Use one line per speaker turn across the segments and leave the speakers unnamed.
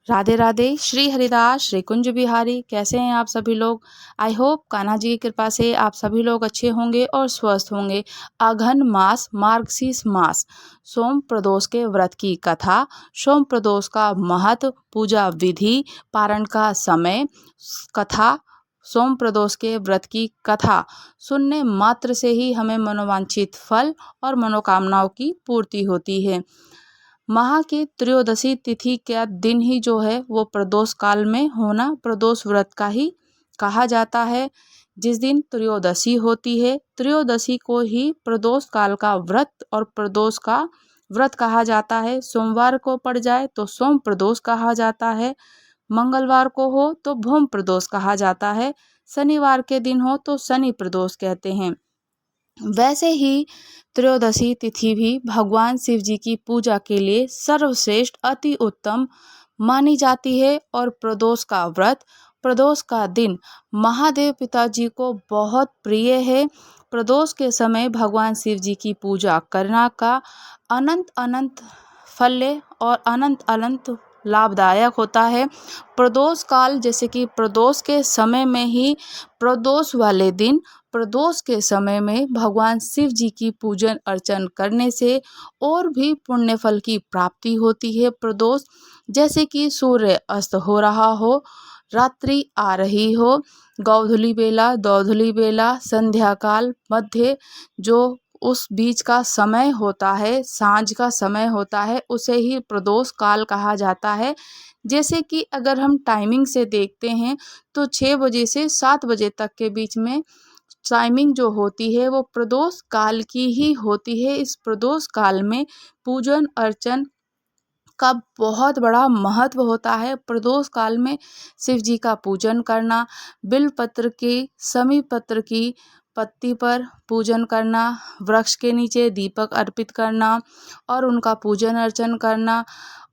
राधे राधे। श्री हरिदास, श्री कुंज बिहारी। कैसे हैं आप सभी लोग? आई होप कान्हा जी की कृपा से आप सभी लोग अच्छे होंगे और स्वस्थ होंगे। अघन मास, मार्गशीर्ष मास, सोम प्रदोष के व्रत की कथा, सोम प्रदोष का महत्व, पूजा विधि, पारण का समय, कथा, सोम प्रदोष के व्रत की कथा सुनने मात्र से ही हमें मनोवांछित फल और मनोकामनाओं की पूर्ति होती है। माह की त्रयोदशी तिथि का दिन ही जो है वो प्रदोष काल में होना प्रदोष व्रत का ही कहा जाता है। जिस दिन त्रयोदशी होती है, त्रयोदशी को ही प्रदोष काल का व्रत और प्रदोष का व्रत कहा जाता है। सोमवार को पड़ जाए तो सोम प्रदोष कहा जाता है, मंगलवार को हो तो भूम प्रदोष कहा जाता है, शनिवार के दिन हो तो शनि प्रदोष कहते हैं। वैसे ही त्रयोदशी तिथि भी भगवान शिव जी की पूजा के लिए सर्वश्रेष्ठ अति उत्तम मानी जाती है और प्रदोष का व्रत, प्रदोष का दिन महादेव पिताजी को बहुत प्रिय है। प्रदोष के समय भगवान शिव जी की पूजा करना का अनंत अनंत फल और अनंत अनंत लाभदायक होता है। प्रदोष काल जैसे कि प्रदोष के समय में ही, प्रदोष वाले दिन, प्रदोष के समय में भगवान शिव जी की पूजन अर्चन करने से और भी पुण्य फल की प्राप्ति होती है। प्रदोष जैसे कि सूर्य अस्त हो रहा हो, रात्रि आ रही हो, गोधूली बेला, दोधूली बेला, संध्या काल, मध्य जो उस बीच का समय होता है, सांझ का समय होता है, उसे ही प्रदोष काल कहा जाता है। जैसे कि अगर हम टाइमिंग से देखते हैं तो 6 बजे से 7 बजे तक के बीच में टाइमिंग जो होती है वो प्रदोष काल की ही होती है। इस प्रदोष काल में पूजन अर्चन का बहुत बड़ा महत्व होता है। प्रदोष काल में शिव जी का पूजन करना, बिल्व पत्र की, समी पत्र की पत्ती पर पूजन करना, वृक्ष के नीचे दीपक अर्पित करना और उनका पूजन अर्चन करना,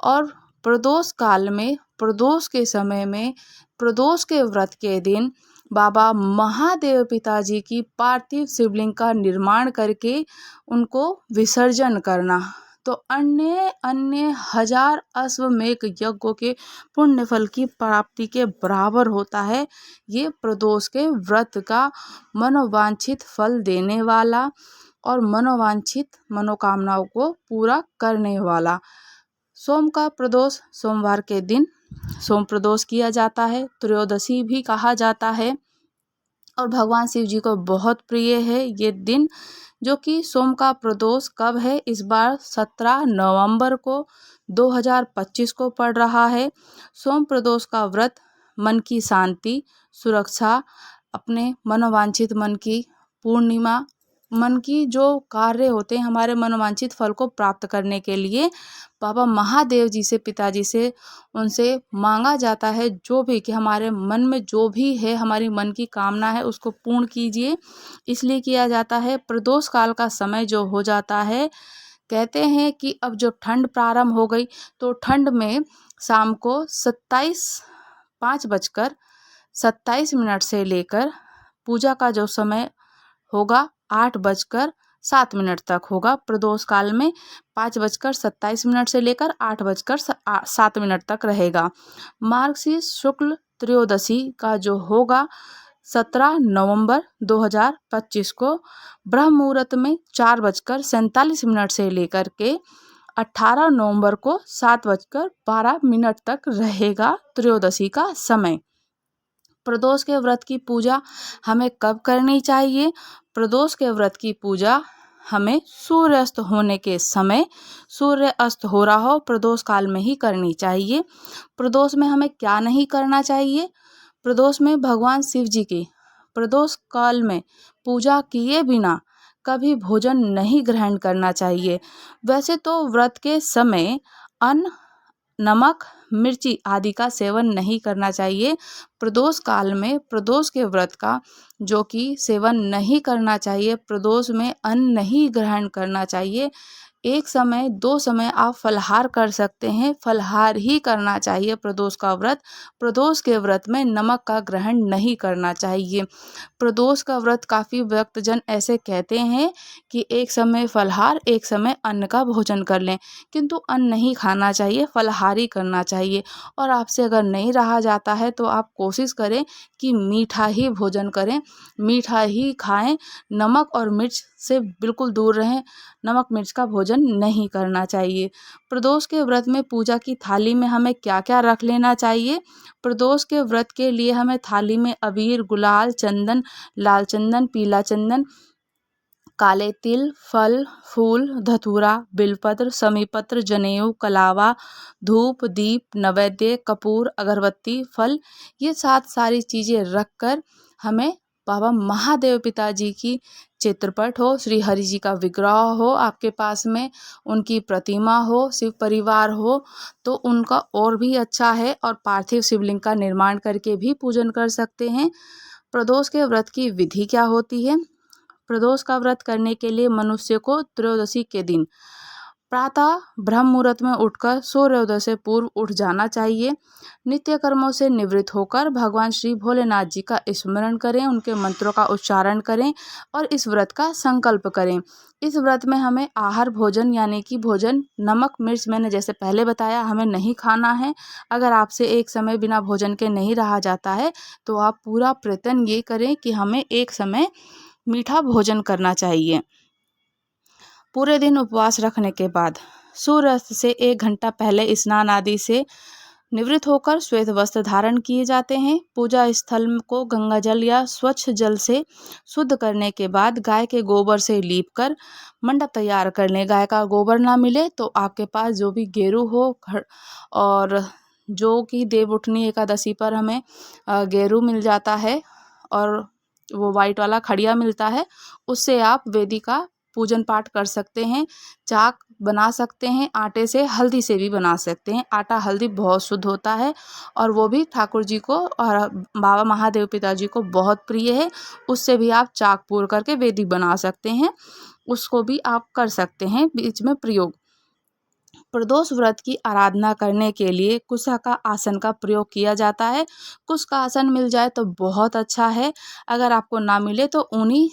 और प्रदोष काल में, प्रदोष के समय में, प्रदोष के व्रत के दिन बाबा महादेव पिताजी की पार्थिव शिवलिंग का निर्माण करके उनको विसर्जन करना, तो अन्य अन्य हजार अश्वमेध यज्ञों के पुण्य फल की प्राप्ति के बराबर होता है। ये प्रदोष के व्रत का मनोवांछित फल देने वाला और मनोवांछित मनोकामनाओं को पूरा करने वाला। सोम का प्रदोष, सोमवार के दिन सोम प्रदोष किया जाता है, त्रयोदशी भी कहा जाता है और भगवान शिव जी को बहुत प्रिय है ये दिन। जो कि सोम का प्रदोष कब है? इस बार 17 नवंबर को 2025 को पड़ रहा है। सोम प्रदोष का व्रत मन की शांति, सुरक्षा, अपने मनोवांछित मन की पूर्णिमा, मन की जो कार्य होते हैं हमारे मनोवांछित फल को प्राप्त करने के लिए बाबा महादेव जी से, पिताजी से, उनसे मांगा जाता है जो भी, कि हमारे मन में जो भी है, हमारी मन की कामना है उसको पूर्ण कीजिए। इसलिए किया जाता है। प्रदोष काल का समय जो हो जाता है, कहते हैं कि अब जो ठंड प्रारंभ हो गई तो ठंड में शाम को 5:27 से लेकर पूजा का जो समय होगा 8:07 तक होगा। प्रदोष काल में 5:27 से लेकर 8:07 तक रहेगा। मार्गशीर्ष शुक्ल त्रयोदशी का जो होगा 17 नवंबर 2025 को ब्रह्म मुहूर्त में 4:47 से लेकर के 18 नवंबर को 7:12 तक रहेगा त्रयोदशी का समय। प्रदोष के व्रत की पूजा हमें कब करनी चाहिए? प्रदोष के व्रत की पूजा हमें सूर्यास्त होने के समय, सूर्य अस्त हो रहा हो, प्रदोष काल में ही करनी चाहिए। प्रदोष में हमें क्या नहीं करना चाहिए? प्रदोष में भगवान शिव जी की प्रदोष काल में पूजा किए बिना कभी भोजन नहीं ग्रहण करना चाहिए। वैसे तो व्रत के समय अन्न, नमक, मिर्ची आदि का सेवन नहीं करना चाहिए। प्रदोष काल में प्रदोष के व्रत का जो कि सेवन नहीं करना चाहिए, प्रदोष में अन्न नहीं ग्रहण करना चाहिए। एक समय 2 समय आप फलाहार कर सकते हैं, फलाहार ही करना चाहिए प्रदोष का व्रत। प्रदोष के व्रत में नमक का ग्रहण नहीं करना चाहिए। प्रदोष का व्रत काफ़ी भक्तजन ऐसे कहते हैं कि एक समय फलाहार, एक समय अन्न का भोजन कर लें, किंतु अन्न नहीं खाना चाहिए, फलाहारी करना चाहिए। और आपसे अगर नहीं रहा जाता है तो आप कोशिश करें कि मीठा ही भोजन करें, मीठा ही खाएं, नमक और मिर्च से बिल्कुल दूर रहें, नमक मिर्च का भोजन नहीं करना चाहिए। प्रदोष के व्रत में पूजा की थाली में हमें क्या क्या रख लेना चाहिए? प्रदोष के व्रत के लिए हमें थाली में अबीर, गुलाल, चंदन, लाल चंदन, पीला चंदन, काले तिल, फल, फूल, धतूरा, बिलपत्र, समीपत्र, जनेऊ, कलावा, धूप, दीप, नैवेद्य, कपूर, अगरबत्ती, फल, ये सारी चीज़ें रखकर हमें बाबा महादेव पिताजी की चित्रपट हो, श्री हरि जी का विग्रह हो आपके पास में, उनकी प्रतिमा हो, शिव परिवार हो तो उनका और भी अच्छा है। और पार्थिव शिवलिंग का निर्माण करके भी पूजन कर सकते हैं। प्रदोष के व्रत की विधि क्या होती है? प्रदोष का व्रत करने के लिए मनुष्य को त्रयोदशी के दिन प्रातः ब्रह्म मुहूर्त में उठकर सूर्योदय से पूर्व उठ जाना चाहिए। नित्य कर्मों से निवृत्त होकर भगवान श्री भोलेनाथ जी का स्मरण करें, उनके मंत्रों का उच्चारण करें और इस व्रत का संकल्प करें। इस व्रत में हमें आहार भोजन यानी कि भोजन, नमक मिर्च मैंने जैसे पहले बताया हमें नहीं खाना है। अगर आपसे एक समय बिना भोजन के नहीं रहा जाता है तो आप पूरा प्रयत्न ये करें कि हमें एक समय मीठा भोजन करना चाहिए। पूरे दिन उपवास रखने के बाद सूर्यास्त से 1 घंटा पहले स्नान आदि से निवृत्त होकर श्वेत वस्त्र धारण किए जाते हैं। पूजा स्थल को गंगा जल या स्वच्छ जल से शुद्ध करने के बाद गाय के गोबर से लीपकर मंडप तैयार कर लें। गाय का गोबर ना मिले तो आपके पास जो भी गेरू हो, और जो कि देवउठनी एकादशी पर हमें गेरू मिल जाता है और वो वाइट वाला खड़िया मिलता है, उससे आप वेदी का पूजन पाठ कर सकते हैं। चाक बना सकते हैं, आटे से, हल्दी से भी बना सकते हैं। आटा हल्दी बहुत शुद्ध होता है और वो भी ठाकुर जी को और बाबा महादेव पिताजी को बहुत प्रिय है। उससे भी आप चाक पूर करके वेदी बना सकते हैं, उसको भी आप कर सकते हैं बीच में प्रयोग। प्रदोष व्रत की आराधना करने के लिए कुशा का आसन का प्रयोग किया जाता है। कुश का आसन मिल जाए तो बहुत अच्छा है, अगर आपको ना मिले तो ऊनी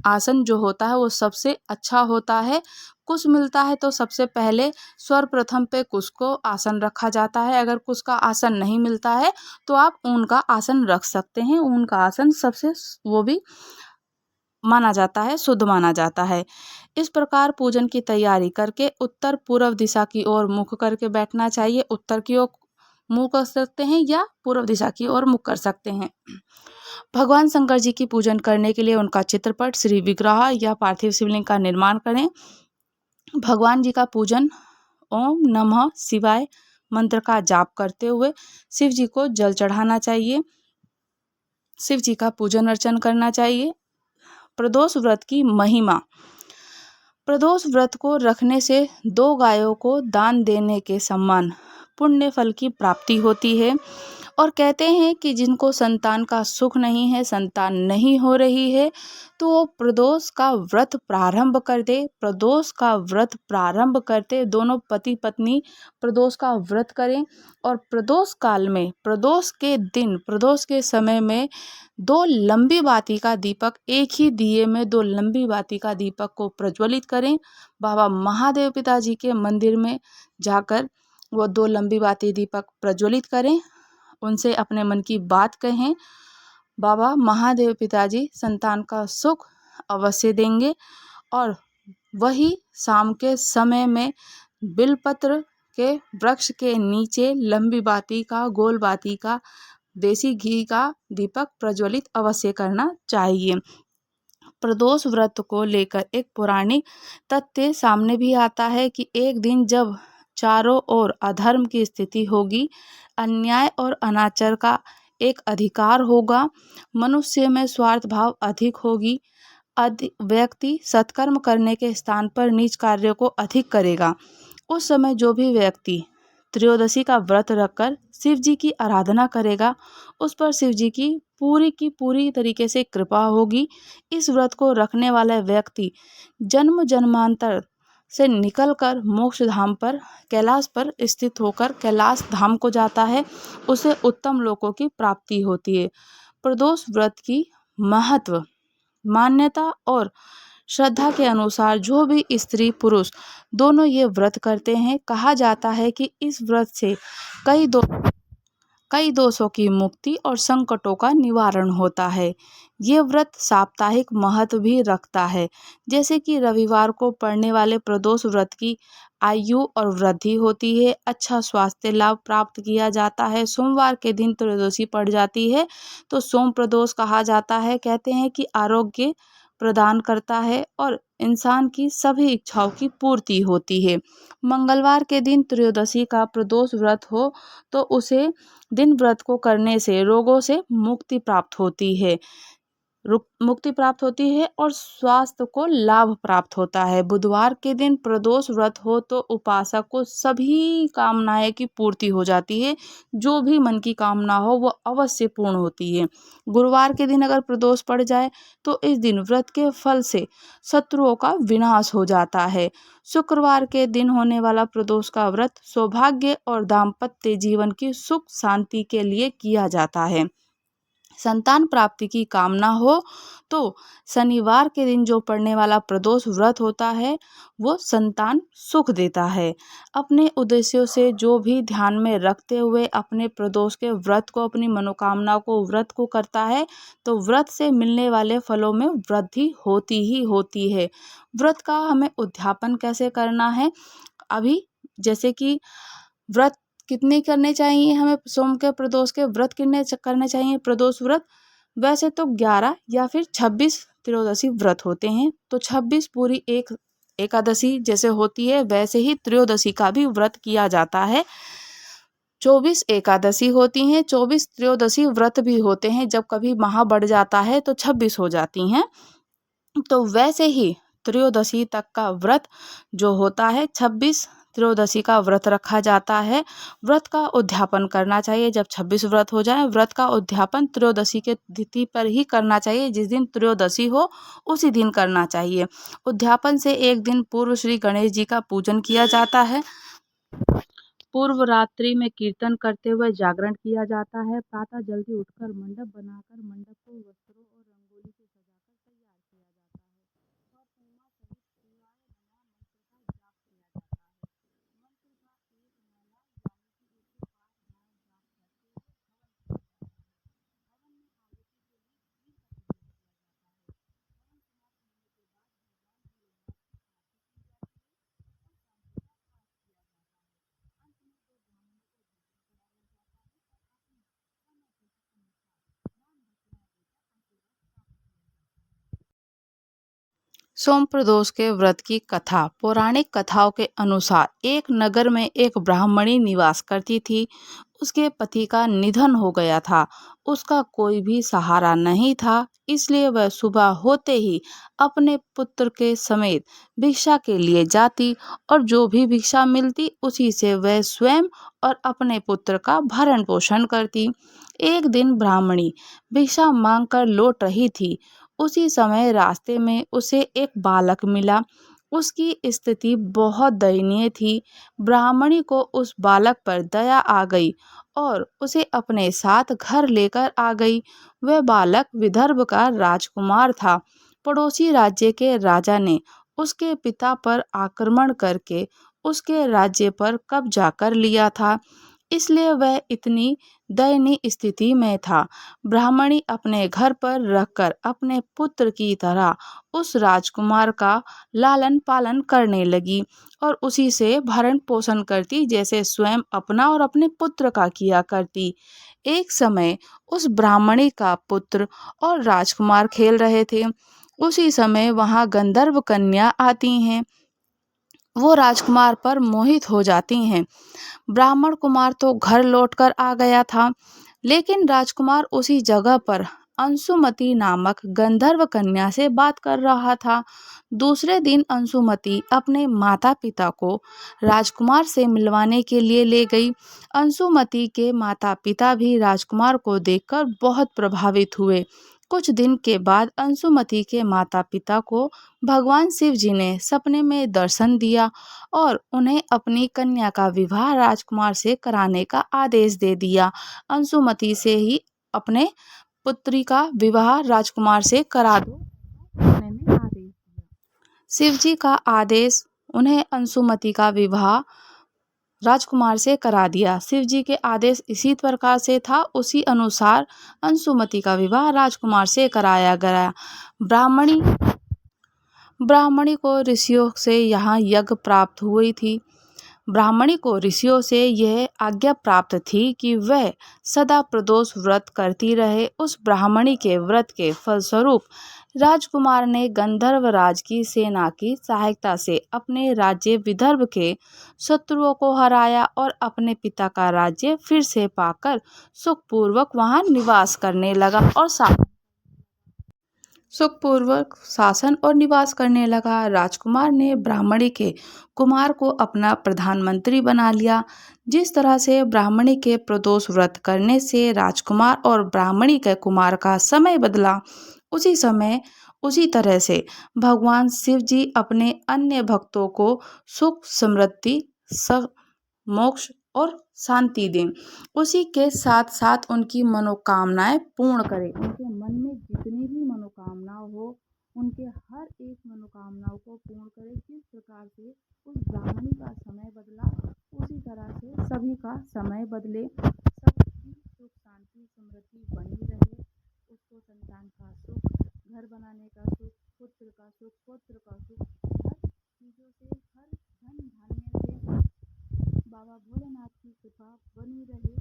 आसन जो होता है वो सबसे अच्छा होता है। कुश मिलता है तो सबसे पहले सर्वप्रथम पे कुश को आसन रखा जाता है। अगर कुश का आसन नहीं मिलता है तो आप ऊन का आसन रख सकते हैं। ऊन का आसन सबसे वो भी माना जाता है, शुद्ध माना जाता है। इस प्रकार पूजन की तैयारी करके उत्तर पूर्व दिशा की ओर मुख करके बैठना चाहिए। उत्तर की ओर मुँह कर सकते हैं या पूर्व दिशा की ओर मुख कर सकते हैं। भगवान शंकर जी की पूजन करने के लिए उनका चित्रपट, श्री विग्रह या पार्थिव शिवलिंग का निर्माण करें। भगवान जी का पूजन ओम नमः शिवाय मंत्र का जाप करते हुए शिव जी को जल चढ़ाना चाहिए, शिव जी का पूजन अर्चन करना चाहिए। प्रदोष व्रत की महिमा। प्रदोष व्रत को रखने से 2 गायों को दान देने के समान पुण्य फल की प्राप्ति होती है। और कहते हैं कि जिनको संतान का सुख नहीं है, संतान नहीं हो रही है, तो वो प्रदोष का व्रत प्रारंभ कर दे। प्रदोष का व्रत प्रारंभ करते दोनों पति पत्नी प्रदोष का व्रत करें और प्रदोष काल में, प्रदोष के दिन, प्रदोष के समय में 2 लंबी बाती का दीपक, एक ही दिए में 2 लंबी बाती का दीपक को प्रज्वलित करें। बाबा महादेव पिताजी के मंदिर में जाकर वो 2 लंबी बाती दीपक प्रज्वलित करें, उनसे अपने मन की बात कहें। बाबा महादेव पिताजी संतान का सुख अवश्य देंगे। और वही शाम के समय में बिलपत्र के वृक्ष के नीचे लंबी बाती का, गोल बाती का, देसी घी का दीपक प्रज्वलित अवश्य करना चाहिए। प्रदोष व्रत को लेकर एक पौराणिक तथ्य सामने भी आता है कि एक दिन जब चारों ओर अधर्म की स्थिति होगी, अन्याय और अनाचार का एक अधिकार होगा, मनुष्य में स्वार्थ भाव अधिक होगी, व्यक्ति सत्कर्म करने के स्थान पर नीच कार्यों को अधिक करेगा। उस समय जो भी व्यक्ति त्रयोदशी का व्रत रखकर शिव जी की आराधना करेगा, उस पर शिव जी की पूरी तरीके से कृपा होगी। इस व्रत को रखने वाला व्यक्ति जन्म जन्मांतर से निकलकर मोक्ष धाम पर कैलाश पर स्थित होकर कैलाश धाम को जाता है, उसे उत्तम लोकों की प्राप्ति होती है। प्रदोष व्रत की महत्व, मान्यता और श्रद्धा के अनुसार जो भी स्त्री पुरुष दोनों ये व्रत करते हैं, कहा जाता है कि इस व्रत से कई दो कई दोषों की मुक्ति और संकटों का निवारण होता है। ये व्रत साप्ताहिक महत्व भी रखता है, जैसे कि रविवार को पड़ने वाले प्रदोष व्रत की आयु और वृद्धि होती है, अच्छा स्वास्थ्य लाभ प्राप्त किया जाता है। सोमवार के दिन त्रयोदशी पड़ जाती है तो सोम प्रदोष कहा जाता है। कहते हैं कि आरोग्य प्रदान करता है और इंसान की सभी इच्छाओं की पूर्ति होती है। मंगलवार के दिन त्रयोदशी का प्रदोष व्रत हो तो उसे दिन व्रत को करने से रोगों से मुक्ति प्राप्त होती है और स्वास्थ्य को लाभ प्राप्त होता है। बुधवार के दिन प्रदोष व्रत हो तो उपासक को सभी कामनाएं की पूर्ति हो जाती है, जो भी मन की कामना हो वो अवश्य पूर्ण होती है। गुरुवार के दिन अगर प्रदोष पड़ जाए तो इस दिन व्रत के फल से शत्रुओं का विनाश हो जाता है। शुक्रवार के दिन होने वाला प्रदोष का व्रत सौभाग्य और दाम्पत्य जीवन की सुख शांति के लिए किया जाता है। संतान प्राप्ति की कामना हो तो शनिवार के दिन जो पड़ने वाला प्रदोष व्रत होता है वो संतान सुख देता है। अपने उद्देश्यों से जो भी ध्यान में रखते हुए अपने प्रदोष के व्रत को, अपनी मनोकामना को, व्रत को करता है तो व्रत से मिलने वाले फलों में वृद्धि होती ही होती है। व्रत का हमें उद्यापन कैसे करना है, अभी जैसे कि व्रत कितने करने चाहिए, हमें सोम के प्रदोष के व्रत कितने करने चाहिए प्रदोष व्रत, वैसे तो 11 या फिर 26 त्रयोदशी व्रत होते हैं। तो 26 पूरी एक एकादशी जैसे होती है वैसे ही त्रयोदशी का भी व्रत किया जाता है। 24 एकादशी होती हैं, 24 त्रयोदशी व्रत भी होते हैं। जब कभी माह बढ़ जाता है तो 26 हो जाती हैं। तो वैसे ही त्रयोदशी तक का व्रत जो होता है 26 त्रयोदशी का व्रत रखा जाता है। व्रत का उद्यापन करना चाहिए जब 26 व्रत हो जाए। व्रत का उद्यापन त्रयोदशी के तिथि पर ही करना चाहिए, जिस दिन त्रयोदशी हो उसी दिन करना चाहिए। उद्यापन से एक दिन पूर्व श्री गणेश जी का पूजन किया जाता है। पूर्व रात्रि में कीर्तन करते हुए जागरण किया जाता है। प्रातः जल्दी उठकर मंडप बनाकर मंडप को वस्त्रों और रंगोली से सजाकर तैयार किया जाता है और पूर्णा सहित शिवाय नमः मंत्र का जाप किया जाता है। मंत्र का एक माला यानी कि 108 बार जाप करके हवन में आहुति के लिए खीर का प्रयोग किया जाता है। हवन समाप्त होने के बाद भगवान भोलेनाथ की आरती की जाती है और शांति का पाठ किया जाता है। अंत में 2 ब्राह्मणों को भोजन कराया जाता है और अपनी सामर्थ्य के अनुसार दान दक्षिणा देकर आशीर्वाद प्राप्त किया जाता है। सोम प्रदोष के व्रत की कथा। पौराणिक कथाओं के अनुसार एक नगर में एक ब्राह्मणी निवास करती थी। उसके पति का निधन हो गया था। उसका कोई भी सहारा नहीं था, इसलिए वह सुबह होते ही अपने पुत्र के समेत भिक्षा के लिए जाती और जो भी भिक्षा मिलती उसी से वह स्वयं और अपने पुत्र का भरण पोषण करती। एक दिन ब्राह्मणी भिक्षा मांगकर लौट रही थी। उसी समय रास्ते में उसे एक बालक मिला। उसकी स्थिति बहुत दयनीय थी। ब्राह्मणी को उस बालक पर दया आ गई और उसे अपने साथ घर लेकर आ गई। वह बालक विदर्भ का राजकुमार था। पड़ोसी राज्य के राजा ने उसके पिता पर आक्रमण करके उसके राज्य पर कब्जा कर लिया था, इसलिए वह इतनी दयनीय स्थिति में था। ब्राह्मणी अपने घर पर रखकर अपने पुत्र की तरह उस राजकुमार का लालन पालन करने लगी और उसी से भरण पोषण करती जैसे स्वयं अपना और अपने पुत्र का किया करती। एक समय उस ब्राह्मणी का पुत्र और राजकुमार खेल रहे थे। उसी समय वहां गंधर्व कन्या आती हैं। वो राजकुमार पर मोहित हो जाती हैं। ब्राह्मण कुमार तो घर लौटकर आ गया था, लेकिन राजकुमार उसी जगह पर अंशुमति नामक गंधर्व कन्या से बात कर रहा था। दूसरे दिन अंशुमति अपने माता पिता को राजकुमार से मिलवाने के लिए ले गई। अंशुमति के माता पिता भी राजकुमार को देखकर बहुत प्रभावित हुए। कुछ दिन के बाद अंशुमति के माता पिता को भगवान शिव जी ने सपने में दर्शन दिया और उन्हें अपनी कन्या का विवाह राजकुमार से कराने का आदेश दे दिया। अंशुमति से ही अपने पुत्री का विवाह राजकुमार से करा दो, उन्होंने आदेश दिया। शिव जी का आदेश, उन्हें अंशुमति का विवाह राजकुमार से करा दिया। शिव जी के आदेश इसी प्रकार से था, उसी अनुसार अंशुमति का विवाह राजकुमार से कराया गया। ब्राह्मणी को ऋषियों से यहाँ यज्ञ प्राप्त हुई थी। ब्राह्मणी को ऋषियों से यह आज्ञा प्राप्त थी कि वह सदा प्रदोष व्रत करती रहे। उस ब्राह्मणी के व्रत के फलस्वरूप राजकुमार ने गंधर्वराज की सेना की सहायता से अपने राज्य विदर्भ के शत्रुओं को हराया और अपने पिता का राज्य फिर से पाकर सुखपूर्वक वहां निवास करने लगा और शासन और निवास करने लगा। राजकुमार ने ब्राह्मणी के कुमार को अपना प्रधानमंत्री बना लिया। जिस तरह से ब्राह्मणी के प्रदोष व्रत करने से राजकुमार और ब्राह्मणी के कुमार का समय बदला, उसी तरह से भगवान शिव जी अपने अन्य भक्तों को सुख, समृद्धि, मोक्ष और शांति दें। उसी के साथ साथ उनकी मनोकामनाएं पूर्ण करें। उनके मन में जितनी भी मनोकामना हो, उनके हर एक मनोकामनाओं को पूर्ण करें। किस प्रकार से उस ब्राह्मणी का समय बदला, उसी तरह से सभी का समय बदले, सबकी सुख, शांति, समृद्धि बनी रहे। उसको संतान का सुख, घर बनाने का सुख, पुत्र का सुख, पौत्र का सुख, हर चीज़ों से, हर धन धान्य से बाबा भोलेनाथ की कृपा बनी रहे,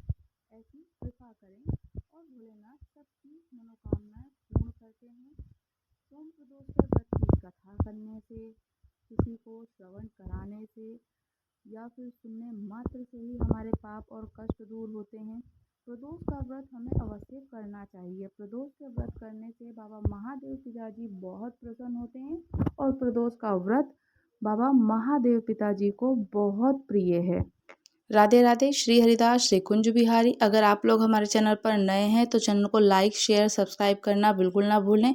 ऐसी कृपा करें। और भोलेनाथ सबकी मनोकामनाएं पूर्ण करते हैं। सोम प्रदोष के व्रत की कथा करने से, किसी को श्रवण कराने से या फिर सुनने मात्र से ही हमारे पाप और कष्ट दूर होते हैं। प्रदोष का व्रत हमें अवश्य करना चाहिए। प्रदोष के व्रत करने से बाबा महादेव पिताजी बहुत प्रसन्न होते हैं और प्रदोष का व्रत बाबा महादेव पिताजी को बहुत प्रिय है। राधे राधे। श्री हरिदास, श्री कुंज बिहारी। अगर आप लोग हमारे चैनल पर नए हैं तो चैनल को लाइक, शेयर, सब्सक्राइब करना बिल्कुल ना भूलें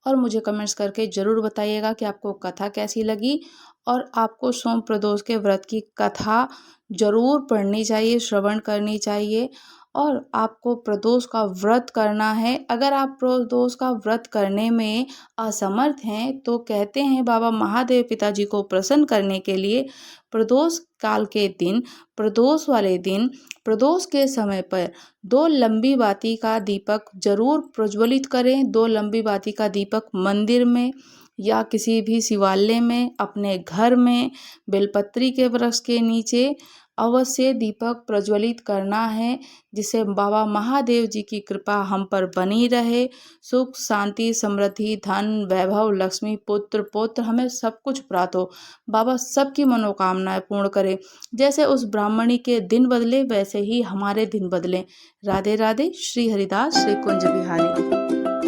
और मुझे कमेंट्स करके ज़रूर बताइएगा कि आपको कथा कैसी लगी। और आपको सोम प्रदोष के व्रत की कथा ज़रूर पढ़नी चाहिए, श्रवण करनी चाहिए और आपको प्रदोष का व्रत करना है। अगर आप प्रदोष का व्रत करने में असमर्थ हैं तो कहते हैं बाबा महादेव पिताजी को प्रसन्न करने के लिए प्रदोष काल के दिन, प्रदोष वाले दिन, प्रदोष के समय पर 2 लंबी बाती का दीपक जरूर प्रज्वलित करें। 2 लंबी बाती का दीपक मंदिर में या किसी भी शिवालय में, अपने घर में, बेलपत्री के वृक्ष के नीचे अवश्य दीपक प्रज्वलित करना है, जिससे बाबा महादेव जी की कृपा हम पर बनी रहे। सुख, शांति, समृद्धि, धन, वैभव, लक्ष्मी, पुत्र, पौत्र हमें सब कुछ प्राप्त हो। बाबा सबकी मनोकामनाएं पूर्ण करें। जैसे उस ब्राह्मणी के दिन बदले वैसे ही हमारे दिन बदलें। राधे राधे। श्री हरिदास, श्री कुंज बिहारी।